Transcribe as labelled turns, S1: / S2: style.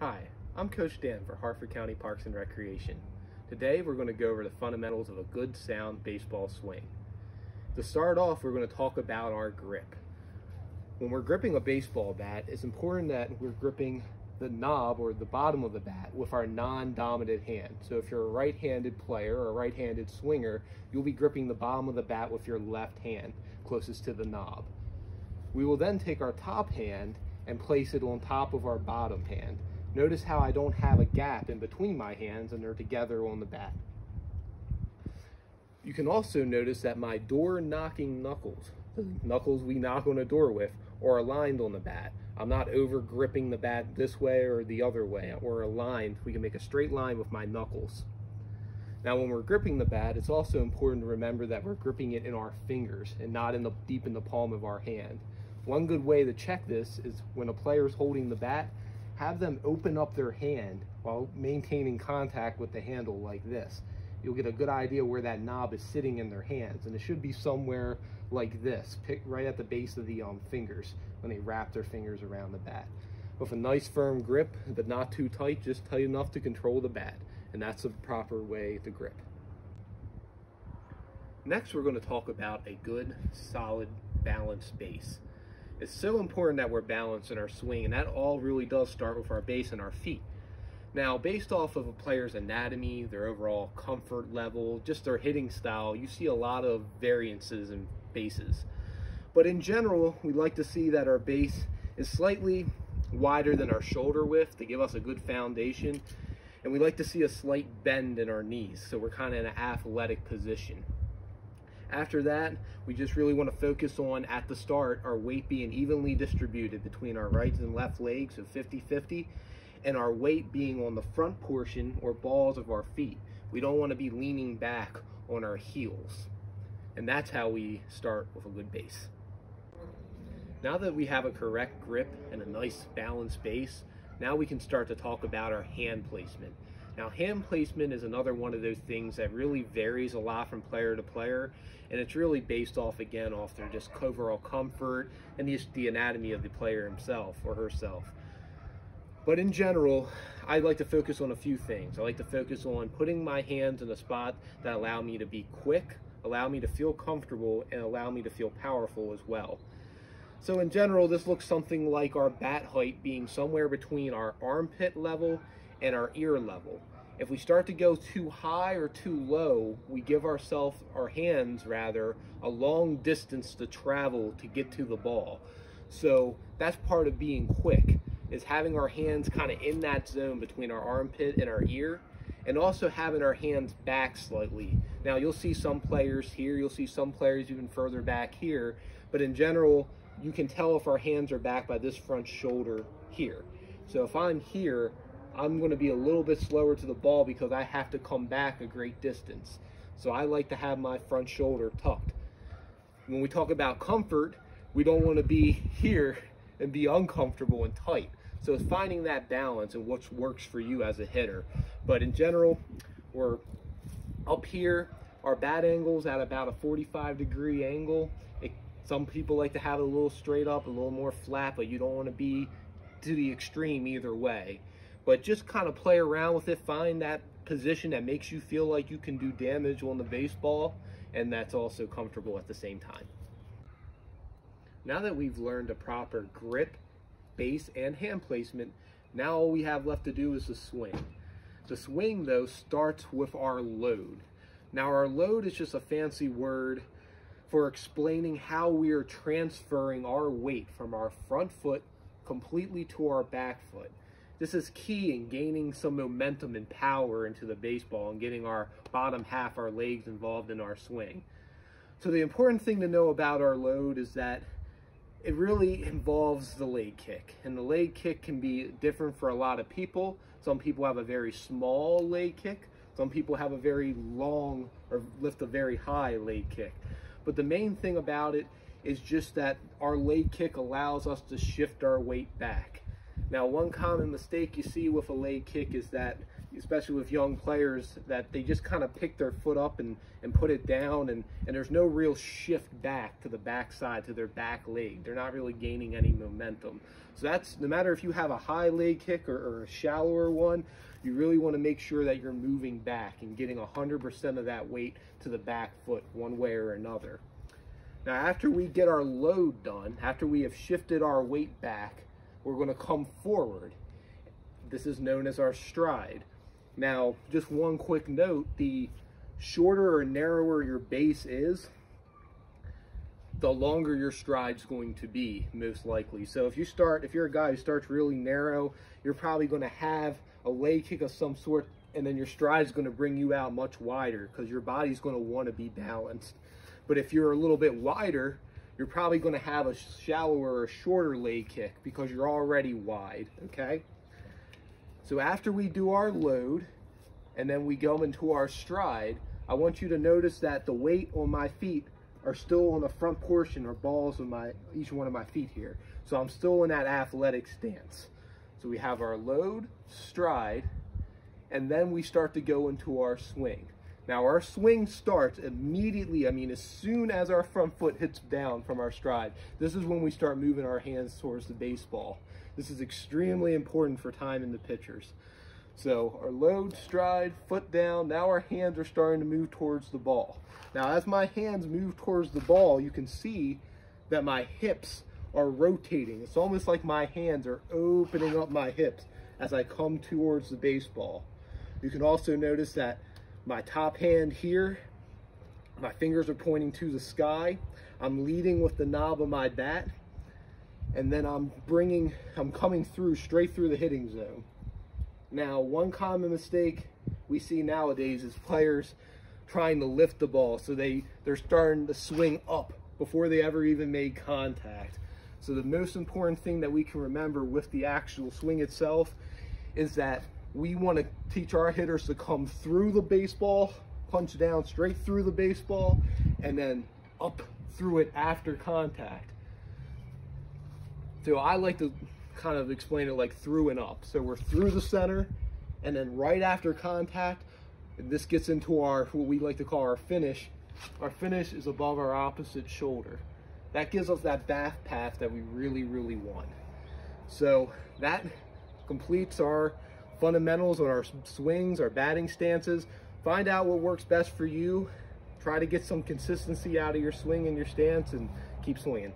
S1: Hi, I'm Coach Dan for Harford County Parks and Recreation. Today we're going to go over the fundamentals of a good sound baseball swing. To start off, we're going to talk about our grip. When we're gripping a baseball bat, it's important that we're gripping the knob or the bottom of the bat with our non-dominant hand. So if you're a right-handed player or a right-handed swinger, you'll be gripping the bottom of the bat with your left hand closest to the knob. We will then take our top hand and place it on top of our bottom hand. Notice how I don't have a gap in between my hands and they're together on the bat. You can also notice that my door knocking knuckles, the knuckles we knock on a door with, are aligned on the bat. I'm not over gripping the bat this way or the other way, or aligned. We can make a straight line with my knuckles. Now when we're gripping the bat, it's also important to remember that we're gripping it in our fingers and not deep in the palm of our hand. One good way to check this is when a player's holding the bat, have them open up their hand while maintaining contact with the handle like this. You'll get a good idea where that knob is sitting in their hands, and it should be somewhere like this, right at the base of the fingers when they wrap their fingers around the bat. With a nice firm grip, but not too tight, just tight enough to control the bat, and that's the proper way to grip. Next, we're going to talk about a good, solid, balanced base. It's so important that we're balanced in our swing, and that all really does start with our base and our feet. Now, based off of a player's anatomy, their overall comfort level, just their hitting style, you see a lot of variances in bases. But in general, we like to see that our base is slightly wider than our shoulder width to give us a good foundation, and we like to see a slight bend in our knees, so we're kind of in an athletic position. After that, we just really want to focus on, at the start, our weight being evenly distributed between our right and left legs, so 50-50, and our weight being on the front portion or balls of our feet. We don't want to be leaning back on our heels. And that's how we start with a good base. Now that we have a correct grip and a nice balanced base, now we can start to talk about our hand placement. Now, hand placement is another one of those things that really varies a lot from player to player, and it's really based off, again, off their just overall comfort and the anatomy of the player himself or herself. But in general, I like to focus on a few things. I like to focus on putting my hands in a spot that allow me to be quick, allow me to feel comfortable, and allow me to feel powerful as well. So in general, this looks something like our bat height being somewhere between our armpit level and our ear level. If we start to go too high or too low, we give our hands a long distance to travel to get to the ball. So that's part of being quick, is having our hands kind of in that zone between our armpit and our ear, and also having our hands back slightly. Now you'll see some players here, you'll see some players even further back here, but in general, you can tell if our hands are back by this front shoulder here. So if I'm here, I'm going to be a little bit slower to the ball because I have to come back a great distance. So I like to have my front shoulder tucked. When we talk about comfort, we don't want to be here and be uncomfortable and tight. So it's finding that balance and what works for you as a hitter. But in general, we're up here, our bat angle's at about a 45-degree angle. Some people like to have it a little straight up, a little more flat, but you don't want to be to the extreme either way. But just kind of play around with it, find that position that makes you feel like you can do damage on the baseball, and that's also comfortable at the same time. Now that we've learned a proper grip, base, and hand placement, now all we have left to do is the swing. The swing, though, starts with our load. Now, our load is just a fancy word for explaining how we are transferring our weight from our front foot completely to our back foot. This is key in gaining some momentum and power into the baseball and getting our bottom half, our legs, involved in our swing. So the important thing to know about our load is that it really involves the leg kick. And the leg kick can be different for a lot of people. Some people have a very small leg kick. Some people have a very long or lift a very high leg kick. But the main thing about it is just that our leg kick allows us to shift our weight back. Now, one common mistake you see with a leg kick is that, especially with young players, that they just kind of pick their foot up and put it down, and there's no real shift back to the backside, to their back leg. They're not really gaining any momentum. So that's, no matter if you have a high leg kick or a shallower one, you really want to make sure that you're moving back and getting 100% of that weight to the back foot one way or another. Now, after we get our load done, after we have shifted our weight back, we're going to come forward. This is known as our stride. Now, just one quick note, the shorter or narrower your base is, the longer your stride's going to be, most likely. So if you're a guy who starts really narrow, you're probably going to have a leg kick of some sort, and then your stride's going to bring you out much wider because your body's going to want to be balanced. But if you're a little bit wider, you're probably going to have a shallower or shorter leg kick because you're already wide, okay? So after we do our load and then we go into our stride, I want you to notice that the weight on my feet are still on the front portion or balls of each one of my feet here. So I'm still in that athletic stance. So we have our load, stride, and then we start to go into our swing. Now our swing starts immediately, I mean as soon as our front foot hits down from our stride. This is when we start moving our hands towards the baseball. This is extremely important for timing the pitchers. So our load, stride, foot down, now our hands are starting to move towards the ball. Now as my hands move towards the ball, you can see that my hips are rotating. It's almost like my hands are opening up my hips as I come towards the baseball. You can also notice that my top hand here, my fingers are pointing to the sky. I'm leading with the knob of my bat, and then I'm coming through, straight through the hitting zone. Now, one common mistake we see nowadays is players trying to lift the ball, so they're starting to swing up before they ever even made contact. So the most important thing that we can remember with the actual swing itself is that we want to teach our hitters to come through the baseball, punch down straight through the baseball, and then up through it after contact. So I like to kind of explain it like through and up. So we're through the center, and then right after contact, and this gets into our, what we like to call our finish. Our finish is above our opposite shoulder. That gives us that back path that we really, really want. So that completes our fundamentals on our swings, our batting stances. Find out what works best for you. Try to get some consistency out of your swing and your stance, and keep swinging.